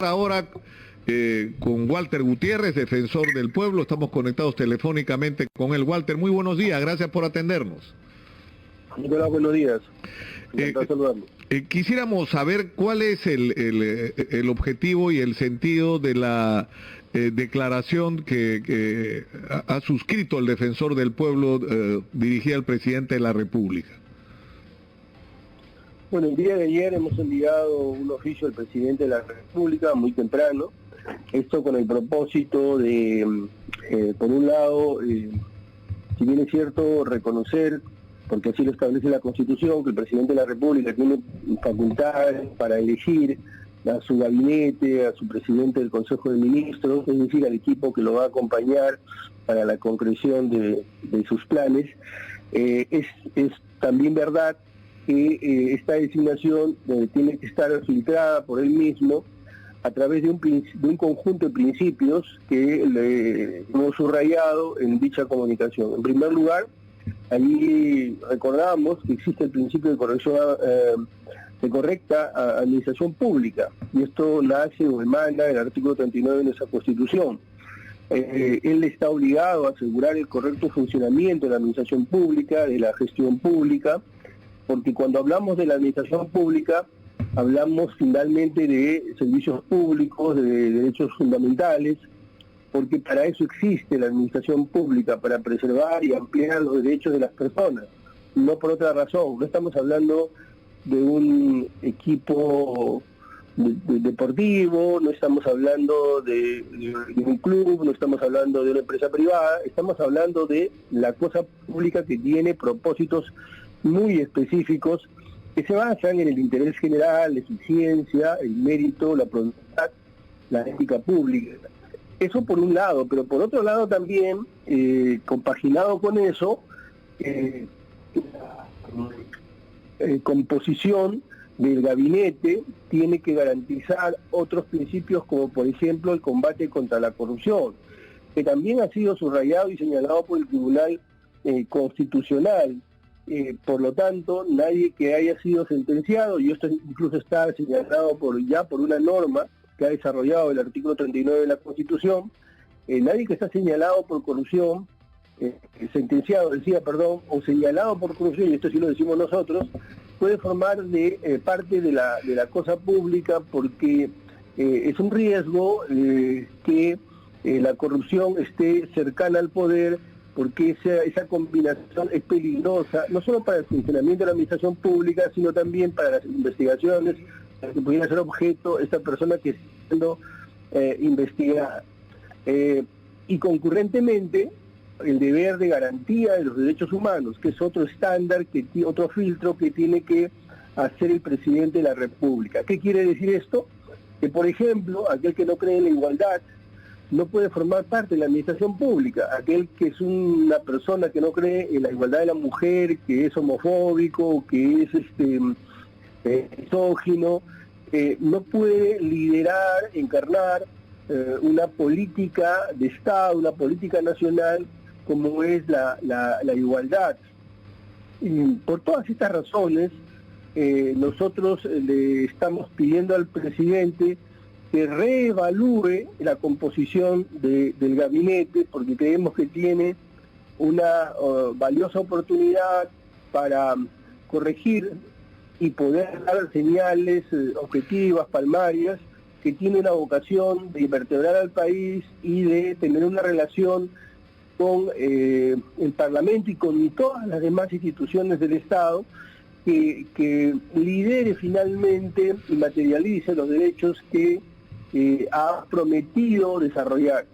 Ahora con Walter Gutiérrez, defensor del pueblo. Estamos conectados telefónicamente con él. Walter, muy buenos días, gracias por atendernos. Hola, buenos días. Saludando. Quisiéramos saber cuál es el objetivo y el sentido de la declaración que ha suscrito el defensor del pueblo dirigida al presidente de la República. Bueno, el día de ayer hemos enviado un oficio al presidente de la República muy temprano, esto con el propósito de, por un lado, si bien es cierto, reconocer, porque así lo establece la Constitución, que el presidente de la República tiene facultades para elegir a su gabinete, a su presidente del Consejo de Ministros, es decir, al equipo que lo va a acompañar para la concreción de sus planes. Es también verdad que esta designación tiene que estar filtrada por él mismo a través de un conjunto de principios que hemos subrayado en dicha comunicación. En primer lugar, allí recordamos que existe el principio de correcta administración pública, y esto nace o emana del artículo 39 de nuestra Constitución. Él está obligado a asegurar el correcto funcionamiento de la administración pública, de la gestión pública, porque cuando hablamos de la administración pública, hablamos finalmente de servicios públicos, de derechos fundamentales, porque para eso existe la administración pública, para preservar y ampliar los derechos de las personas, no por otra razón. No estamos hablando de un equipo deportivo, no estamos hablando de un club, no estamos hablando de una empresa privada, estamos hablando de la cosa pública que tiene propósitos muy específicos que se basan en el interés general, la eficiencia, el mérito, la productividad, la ética pública. Eso por un lado, pero por otro lado también, compaginado con eso, la composición del gabinete tiene que garantizar otros principios, como por ejemplo el combate contra la corrupción, que también ha sido subrayado y señalado por el Tribunal Constitucional. Por lo tanto, nadie que haya sido sentenciado, y esto incluso está señalado por una norma que ha desarrollado el artículo 39 de la Constitución, nadie que está señalado por corrupción, o señalado por corrupción, y esto sí lo decimos nosotros, puede formar parte de la cosa pública, porque es un riesgo que la corrupción esté cercana al poder, porque esa combinación es peligrosa, no solo para el funcionamiento de la administración pública, sino también para las investigaciones, para que pudiera ser objeto esta persona que está siendo investigada. Y concurrentemente, el deber de garantía de los derechos humanos, que es otro estándar, otro filtro que tiene que hacer el presidente de la República. ¿Qué quiere decir esto? Que, por ejemplo, aquel que no cree en la igualdad no puede formar parte de la administración pública. Aquel que es una persona que no cree en la igualdad de la mujer, que es homofóbico, que es misógino, no puede liderar, encarnar una política de Estado, una política nacional como es la igualdad. Y por todas estas razones, nosotros le estamos pidiendo al presidente que reevalúe la composición del gabinete, porque creemos que tiene una valiosa oportunidad para corregir y poder dar señales objetivas, palmarias, que tiene una vocación de vertebrar al país y de tener una relación con el Parlamento y con todas las demás instituciones del Estado, que lidere finalmente y materialice los derechos que ha prometido desarrollar.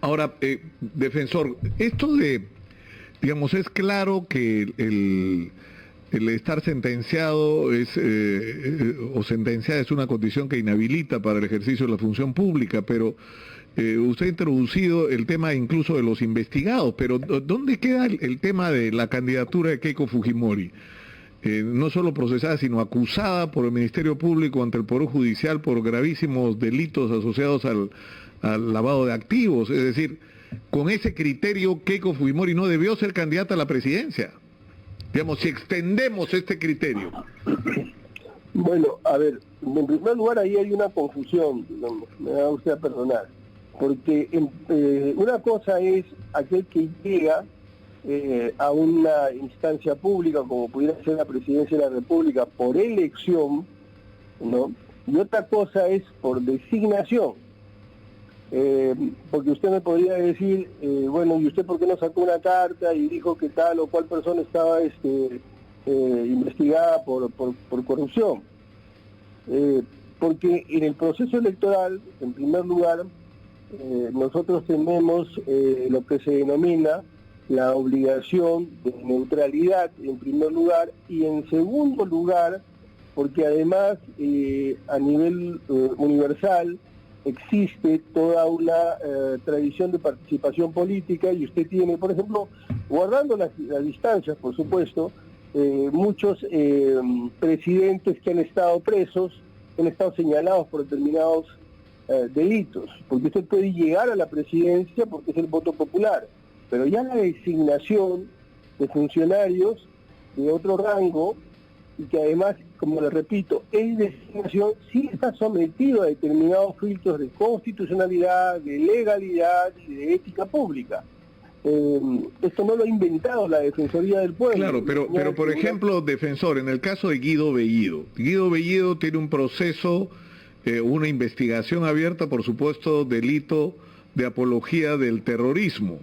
Ahora, defensor, esto digamos, es claro que el estar sentenciado o sentenciada es una condición que inhabilita para el ejercicio de la función pública, pero usted ha introducido el tema incluso de los investigados, pero ¿dónde queda el tema de la candidatura de Keiko Fujimori? No solo procesada, sino acusada por el Ministerio Público ante el Poder Judicial por gravísimos delitos asociados al lavado de activos. Es decir, con ese criterio, Keiko Fujimori no debió ser candidata a la presidencia. Digamos, si extendemos este criterio. Bueno, a ver, en primer lugar ahí hay una confusión, digamos, me va usted a perdonar, porque una cosa es aquel que llega a una instancia pública, como pudiera ser la Presidencia de la República, por elección, ¿no? Y otra cosa es por designación. Porque usted me podría decir, bueno, ¿y usted por qué no sacó una carta y dijo que tal o cual persona estaba investigada por corrupción? Porque en el proceso electoral, en primer lugar, nosotros tenemos lo que se denomina la obligación de neutralidad en primer lugar, y en segundo lugar, porque además a nivel universal existe toda una tradición de participación política, y usted tiene, por ejemplo, guardando las distancias, por supuesto, muchos presidentes que han estado presos, han estado señalados por determinados delitos, porque usted puede llegar a la presidencia porque es el voto popular, pero ya la designación de funcionarios de otro rango, y que además, como le repito, es designación, sí está sometido a determinados filtros de constitucionalidad, de legalidad y de ética pública. Esto no lo ha inventado la Defensoría del Pueblo. Claro, pero por ejemplo, defensor, en el caso de Guido Bellido tiene un proceso, una investigación abierta, por supuesto, delito de apología del terrorismo.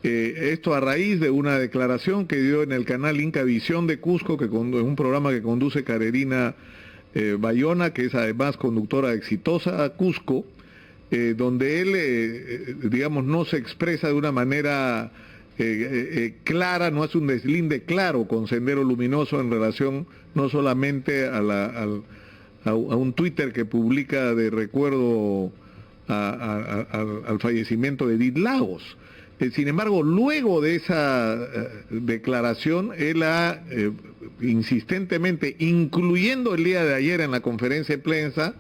Esto a raíz de una declaración que dio en el canal Incavisión de Cusco, que es un programa que conduce Carolina Bayona, que es además conductora exitosa a Cusco, donde él, digamos, no se expresa de una manera clara, no hace un deslinde claro con Sendero Luminoso en relación no solamente a un Twitter que publica de recuerdo al fallecimiento de Edith Lagos. Sin embargo, luego de esa declaración, él ha insistentemente, incluyendo el día de ayer en la conferencia de prensa,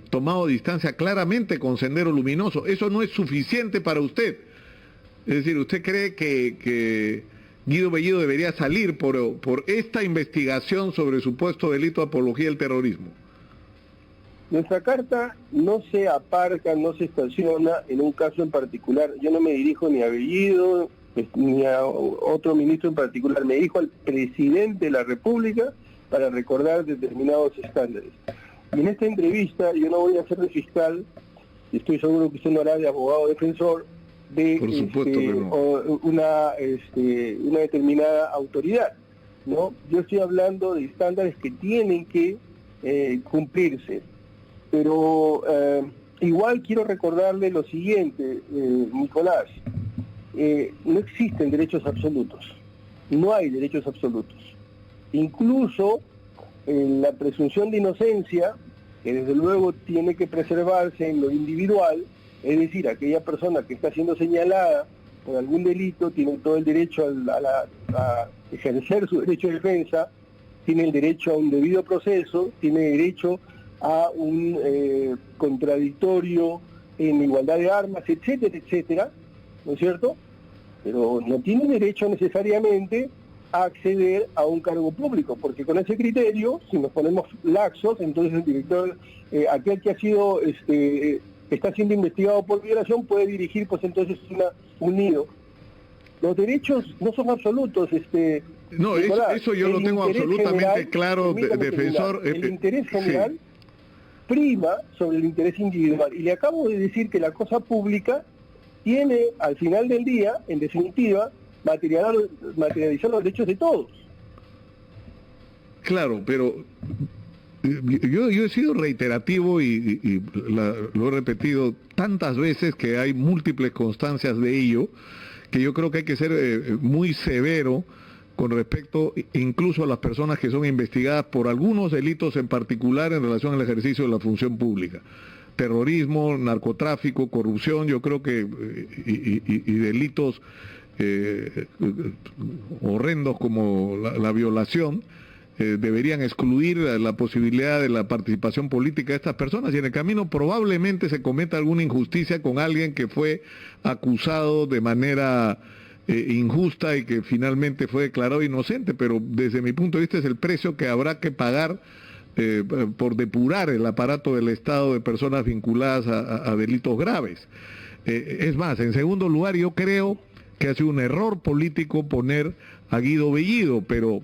tomado distancia claramente con Sendero Luminoso. ¿Eso no es suficiente para usted? Es decir, ¿usted cree que Guido Bellido debería salir por esta investigación sobre supuesto delito de apología del terrorismo? Nuestra carta no se aparca, no se estaciona en un caso en particular. Yo no me dirijo ni a Bellido, ni a otro ministro en particular. Me dirijo al presidente de la República para recordar determinados estándares. Y en esta entrevista yo no voy a ser de fiscal, y estoy seguro que usted no hará de abogado defensor de por supuesto que no. una determinada autoridad, ¿no? Yo estoy hablando de estándares que tienen que cumplirse. Pero igual quiero recordarle lo siguiente, Nicolás, no existen derechos absolutos, no hay derechos absolutos. Incluso la presunción de inocencia, que desde luego tiene que preservarse en lo individual, es decir, aquella persona que está siendo señalada por algún delito tiene todo el derecho a ejercer su derecho de defensa, tiene el derecho a un debido proceso, tiene derecho a un contradictorio en igualdad de armas, etcétera, etcétera, ¿no es cierto? Pero no tiene derecho necesariamente a acceder a un cargo público, porque con ese criterio, si nos ponemos laxos, entonces el director, aquel que ha sido, está siendo investigado por violación, puede dirigir, pues entonces un nido. Los derechos no son absolutos, No, Nicolás, eso yo lo tengo absolutamente general, claro, defensor. El interés general sí prima sobre el interés individual. Y le acabo de decir que la cosa pública tiene, al final del día, en definitiva, materializar los derechos de todos. Claro, pero yo he sido reiterativo y lo he repetido tantas veces que hay múltiples constancias de ello, que yo creo que hay que ser muy severo con respecto incluso a las personas que son investigadas por algunos delitos en particular en relación al ejercicio de la función pública. Terrorismo, narcotráfico, corrupción, yo creo que, y delitos horrendos como la violación, deberían excluir la posibilidad de la participación política de estas personas, y en el camino probablemente se cometa alguna injusticia con alguien que fue acusado de manera injusta y que finalmente fue declarado inocente, pero desde mi punto de vista es el precio que habrá que pagar por depurar el aparato del Estado de personas vinculadas a delitos graves. Es más, en segundo lugar, yo creo que ha sido un error político poner a Guido Bellido, pero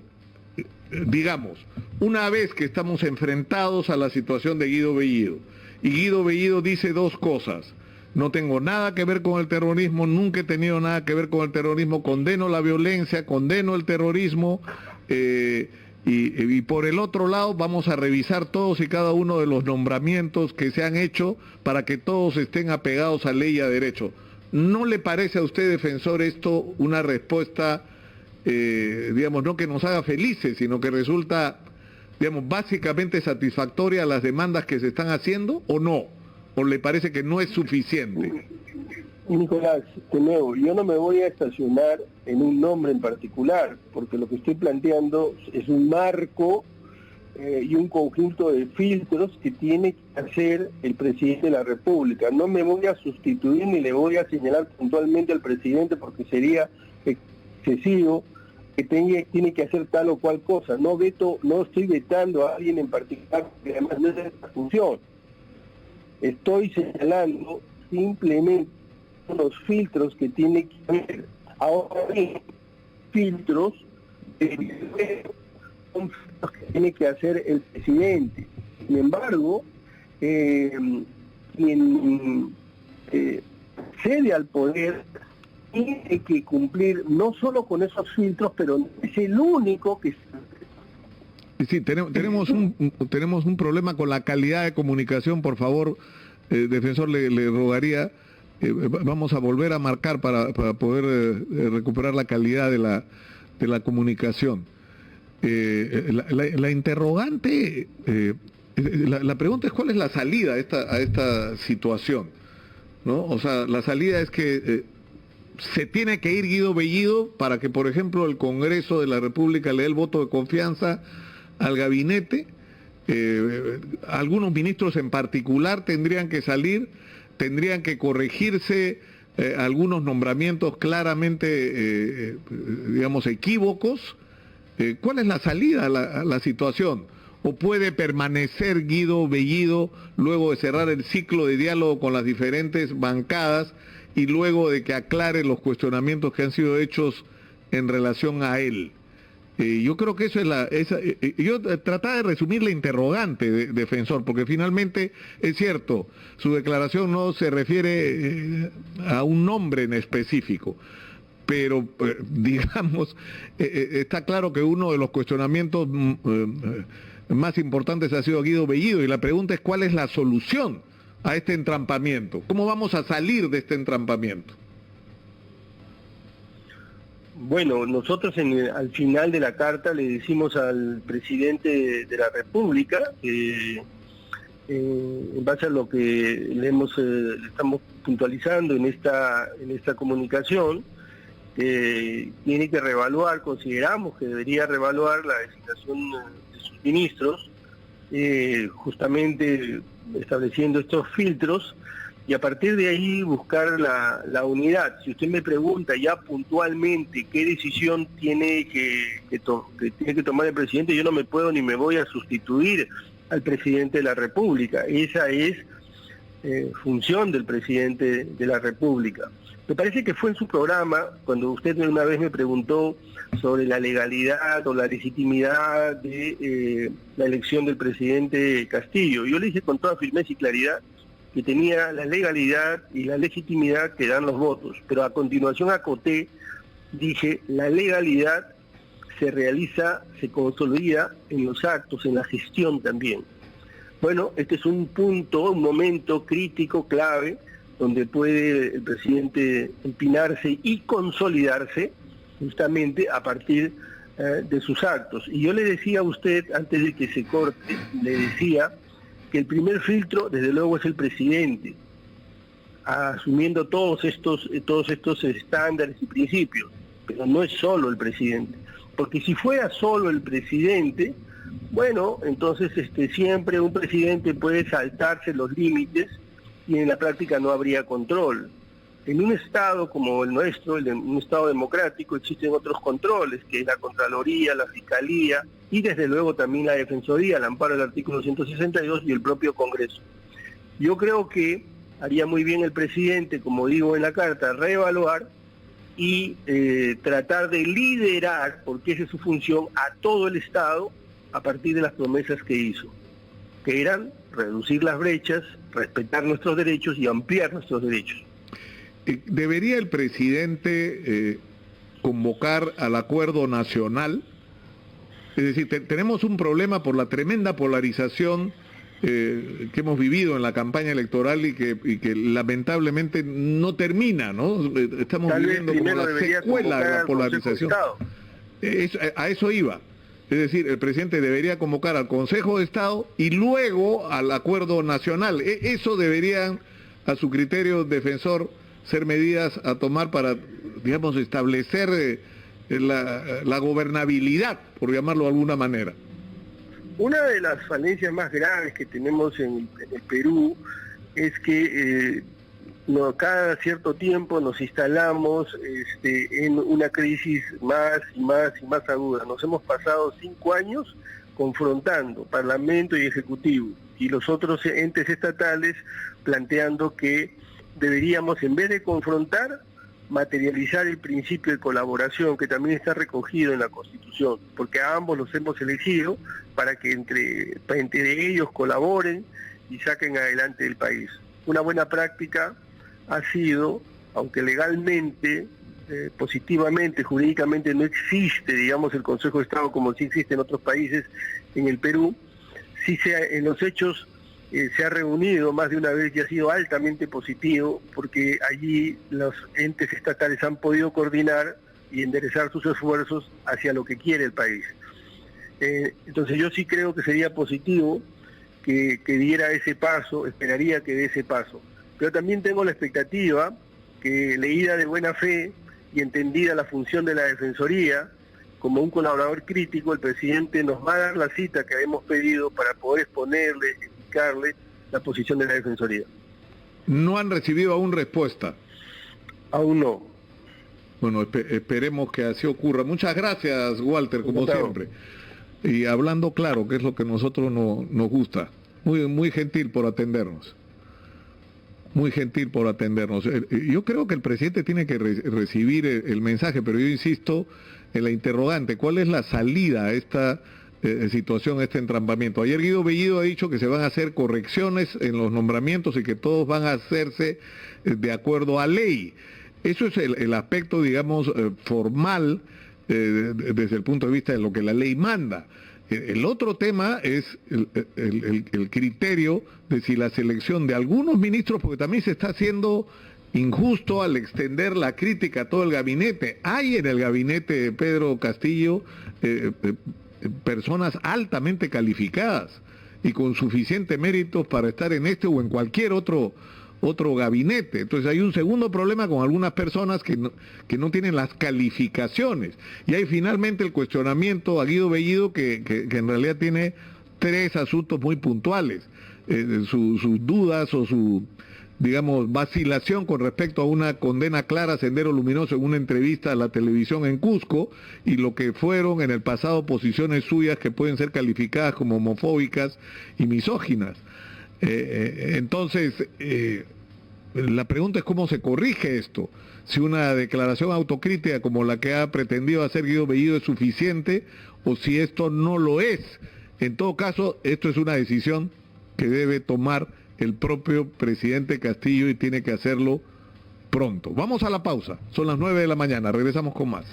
digamos, una vez que estamos enfrentados a la situación de Guido Bellido, y Guido Bellido dice dos cosas: no tengo nada que ver con el terrorismo, nunca he tenido nada que ver con el terrorismo, condeno la violencia, condeno el terrorismo, y por el otro lado vamos a revisar todos y cada uno de los nombramientos que se han hecho para que todos estén apegados a ley y a derecho. ¿No le parece a usted, defensor, esto una respuesta, digamos, no que nos haga felices, sino que resulta, digamos, básicamente satisfactoria a las demandas que se están haciendo, o no? ¿O le parece que no es suficiente? Nicolás, de nuevo, yo no me voy a estacionar en un nombre en particular, porque lo que estoy planteando es un marco y un conjunto de filtros que tiene que hacer el presidente de la República. No me voy a sustituir ni le voy a señalar puntualmente al presidente, porque sería excesivo que tiene que hacer tal o cual cosa. No estoy vetando a alguien en particular, porque además no es esta función. Estoy señalando simplemente los filtros que tiene que haber. Ahora bien, filtros son filtros que tiene que hacer el presidente. Sin embargo, quien cede al poder tiene que cumplir no solo con esos filtros, pero es el único que... Sí, tenemos un problema con la calidad de comunicación. Por favor, defensor, le rogaría, vamos a volver a marcar para poder recuperar la calidad de la comunicación. La interrogante, la pregunta es: ¿cuál es la salida a esta situación? ¿No? O sea, la salida es que se tiene que ir Guido Bellido para que, por ejemplo, el Congreso de la República le dé el voto de confianza al gabinete. Algunos ministros en particular tendrían que salir, tendrían que corregirse algunos nombramientos claramente, digamos, equívocos. ¿Cuál es la salida a la situación? ¿O puede permanecer Guido Bellido luego de cerrar el ciclo de diálogo con las diferentes bancadas y luego de que aclare los cuestionamientos que han sido hechos en relación a él? Yo creo que eso es yo trataba de resumir la interrogante, defensor, porque finalmente es cierto, su declaración no se refiere a un nombre en específico, pero digamos, está claro que uno de los cuestionamientos más importantes ha sido Guido Bellido, y la pregunta es: ¿cuál es la solución a este entrampamiento? ¿Cómo vamos a salir de este entrampamiento? Bueno, nosotros al final de la carta le decimos al presidente de la República, en base a lo que le estamos puntualizando en esta comunicación, tiene que reevaluar, consideramos que debería reevaluar la designación de sus ministros, justamente estableciendo estos filtros, y a partir de ahí buscar la unidad. Si usted me pregunta ya puntualmente qué decisión tiene que tomar el presidente, yo no me puedo ni me voy a sustituir al presidente de la República. Esa es función del presidente de la República. Me parece que fue en su programa cuando usted una vez me preguntó sobre la legalidad o la legitimidad de la elección del presidente Castillo. Yo le dije con toda firmeza y claridad que tenía la legalidad y la legitimidad que dan los votos, pero a continuación acoté, dije, la legalidad se consolida en los actos, en la gestión también. Bueno, este es un momento crítico, clave, donde puede el presidente empinarse y consolidarse justamente a partir de sus actos. Y yo le decía a usted, antes de que se corte, le decía que el primer filtro, desde luego, es el presidente, asumiendo todos estos estándares y principios, pero no es solo el presidente, porque si fuera solo el presidente, bueno, entonces siempre un presidente puede saltarse los límites y en la práctica no habría control. En un Estado como el nuestro, un Estado democrático, existen otros controles, que es la Contraloría, la Fiscalía y desde luego también la Defensoría, al amparo del artículo 162 y el propio Congreso. Yo creo que haría muy bien el presidente, como digo en la carta, reevaluar y tratar de liderar, porque esa es su función, a todo el Estado a partir de las promesas que hizo, que eran reducir las brechas, respetar nuestros derechos y ampliar nuestros derechos. ¿Debería el presidente convocar al acuerdo nacional? Es decir, tenemos un problema por la tremenda polarización que hemos vivido en la campaña electoral y que lamentablemente no termina, ¿no? Estamos viviendo como la secuela de la polarización. A eso iba. Es decir, el presidente debería convocar al Consejo de Estado y luego al acuerdo nacional. Eso deberían, a su criterio, defensor, ser medidas a tomar para, digamos, establecer la gobernabilidad, por llamarlo de alguna manera. Una de las falencias más graves que tenemos en el Perú es que cada cierto tiempo nos instalamos en una crisis más y más y más aguda. Nos hemos pasado 5 años confrontando Parlamento y Ejecutivo y los otros entes estatales planteando que deberíamos, en vez de confrontar, materializar el principio de colaboración que también está recogido en la Constitución, porque a ambos los hemos elegido para que entre ellos colaboren y saquen adelante el país. Una buena práctica ha sido, aunque legalmente, positivamente, jurídicamente no existe, digamos, el Consejo de Estado como sí existe en otros países, en el Perú, sí en los hechos se ha reunido más de una vez y ha sido altamente positivo, porque allí los entes estatales han podido coordinar y enderezar sus esfuerzos hacia lo que quiere el país. Entonces yo sí creo que sería positivo que diera ese paso, esperaría que dé ese paso. Pero también tengo la expectativa que, leída de buena fe y entendida la función de la Defensoría, como un colaborador crítico, el presidente nos va a dar la cita que hemos pedido para poder exponerle, explicarle la posición de la Defensoría. ¿No han recibido aún respuesta? Aún no. Bueno, esperemos que así ocurra. Muchas gracias, Walter, como siempre. Y hablando claro, que es lo que a nosotros nos gusta. Muy gentil por atendernos. Muy gentil por atendernos. Yo creo que el presidente tiene que recibir el mensaje, pero yo insisto en la interrogante. ¿Cuál es la salida a esta situación, a este entrampamiento? Ayer Guido Bellido ha dicho que se van a hacer correcciones en los nombramientos y que todos van a hacerse de acuerdo a ley. Eso es el aspecto, digamos, formal desde el punto de vista de lo que la ley manda. El otro tema es el criterio de si la selección de algunos ministros, porque también se está haciendo injusto al extender la crítica a todo el gabinete. Hay en el gabinete de Pedro Castillo personas altamente calificadas y con suficiente méritos para estar en este o en cualquier otro gabinete. Entonces hay un segundo problema con algunas personas que no tienen las calificaciones. Y hay finalmente el cuestionamiento a Guido Bellido que en realidad tiene 3 asuntos muy puntuales. Sus dudas o su, digamos, vacilación con respecto a una condena clara, Sendero Luminoso, en una entrevista a la televisión en Cusco, y lo que fueron en el pasado posiciones suyas que pueden ser calificadas como homofóbicas y misóginas. Entonces, la pregunta es cómo se corrige esto. Si una declaración autocrítica como la que ha pretendido hacer Guido Bellido es suficiente o si esto no lo es. En todo caso, esto es una decisión que debe tomar el propio presidente Castillo y tiene que hacerlo pronto. Vamos a la pausa. Son las 9 de la mañana. Regresamos con más.